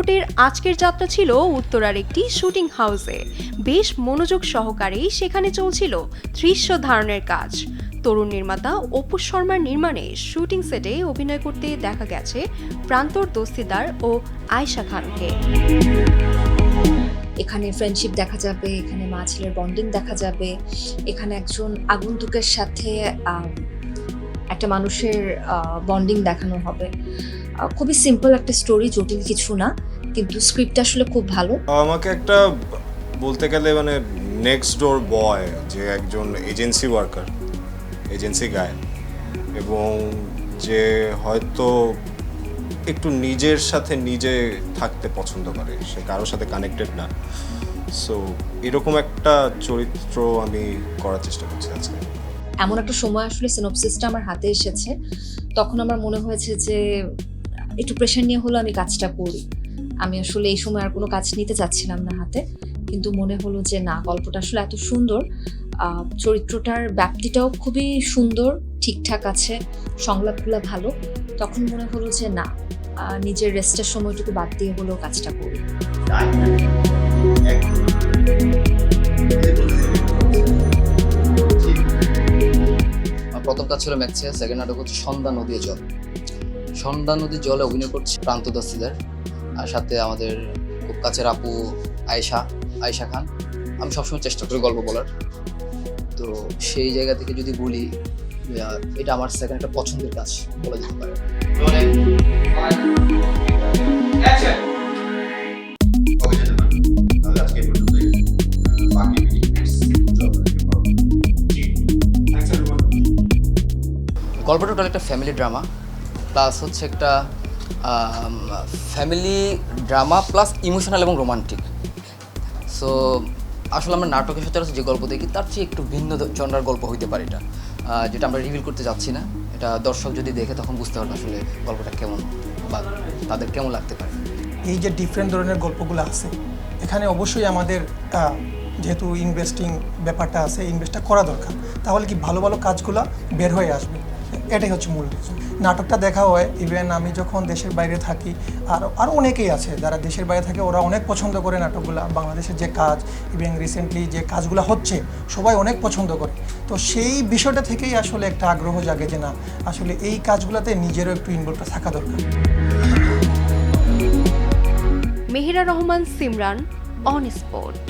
গল্পটির আজকের যাত্রা ছিল উত্তরার একটি শুটিং হাউসে। বেশ মনোযোগ সহকারেই সেখানে চলছিল দৃশ্য ধারণের কাজ। তরুণ নির্মাতা অপু শর্মার নির্মাণে শুটিং সেটে অভিনয় করতে দেখা গেছে প্রান্তর দস্তিদার ও আয়েশা খানকে। এখানে ফ্রেন্ডশিপ দেখা যাবে, এখানে মা ছেলের বন্ডিং দেখা যাবে, এখানে একজন আগন্তুকের সাথে একটা মানুষের বন্ডিং দেখানো হবে। খুবই সিম্পল একটা স্টোরি, জটিল কিছু না, কিন্তু স্ক্রিপ্টটা আসলে খুব ভালো। আমাকে একটা বলতে গেলে মানে নেক্সট ডোর বয়, যে একজন এজেন্সি ওয়ার্কার, এজেন্সি গায়, এবং যে হয়তো একটু নিজের সাথে নিজে থাকতে পছন্দ করে, সে কারোর সাথে কানেক্টেড না। সো এরকম একটা চরিত্র আমি করার চেষ্টা করছি আজকে। এমন একটা সময় আসলে সিনপসিসটা আমার হাতে এসেছে, তখন আমার মনে হয়েছে যে একটু প্রেশার নিয়ে হলো আমি কাজটা করি। আমি আসলে এই সময় আর কোনো কাজ নিতে চাচ্ছিলাম না হাতে, কিন্তু মনে হলো যে না, গল্পটা আসলে এত সুন্দর, চরিত্রটার ব্যাপ্তিটাও খুবই সুন্দর, ঠিকঠাক আছে, সংলাপগুলো ভালো। তখন মনে হলো যে না, নিজের রেস্টের সময়টুকু বাদ দিয়ে হলেও কাজটা করি। প্রথম কাজ ছিল ম্যাক্সিয়া, সেকেন্ড নাটক হচ্ছে সন্ধ্যা নদী জল। সন্ধ্যা নদী জলে অভিনয় করছে প্রান্ত দস্তিদার, আর সাথে আমাদের খুব কাছের আপু আয়েশা খান। আমি সবসময় চেষ্টা করি গল্প বলার, তো সেই জায়গা থেকে যদি বলি এটা আমার সেকেন্ড একটা পছন্দের কাজ বলা যেতে পারে। গল্পটা টোটাল একটা ফ্যামিলি ড্রামা প্লাস হচ্ছে একটা ফ্যামিলি ড্রামা প্লাস ইমোশনাল এবং রোমান্টিক। সো আসলে আমরা নাটকের সচরাচর যে গল্প দেখি তার চেয়ে একটু ভিন্ন জনরার গল্প হইতে পারে এটা, যেটা আমরা রিভিল করতে যাচ্ছি না। এটা দর্শক যদি দেখে তখন বুঝতে পারবে আসলে গল্পটা কেমন বা তাদের কেমন লাগতে পারে। এই যে ডিফারেন্ট ধরনের গল্পগুলো আছে, এখানে অবশ্যই আমাদের যেহেতু ইনভেস্টিং ব্যাপারটা আছে, ইনভেস্টটা করা দরকার, তাহলে কি ভালো ভালো কাজগুলো বের হয়ে আসবে। এটাই হচ্ছে মূল রিজন। নাটকটা দেখা হয়, ইভেন আমি যখন দেশের বাইরে থাকি, আর অনেকেই আছে যারা দেশের বাইরে থাকে, ওরা অনেক পছন্দ করে নাটকগুলো, বাংলাদেশের যে কাজ, ইভেন রিসেন্টলি যে কাজগুলো হচ্ছে সবাই অনেক পছন্দ করে। তো সেই বিষয়টা থেকেই আসলে একটা আগ্রহ জাগে যে না, আসলে এই কাজগুলোতে নিজেরও একটু ইনভলভ থাকা দরকার। Mehera Rahman, Simran, on spot.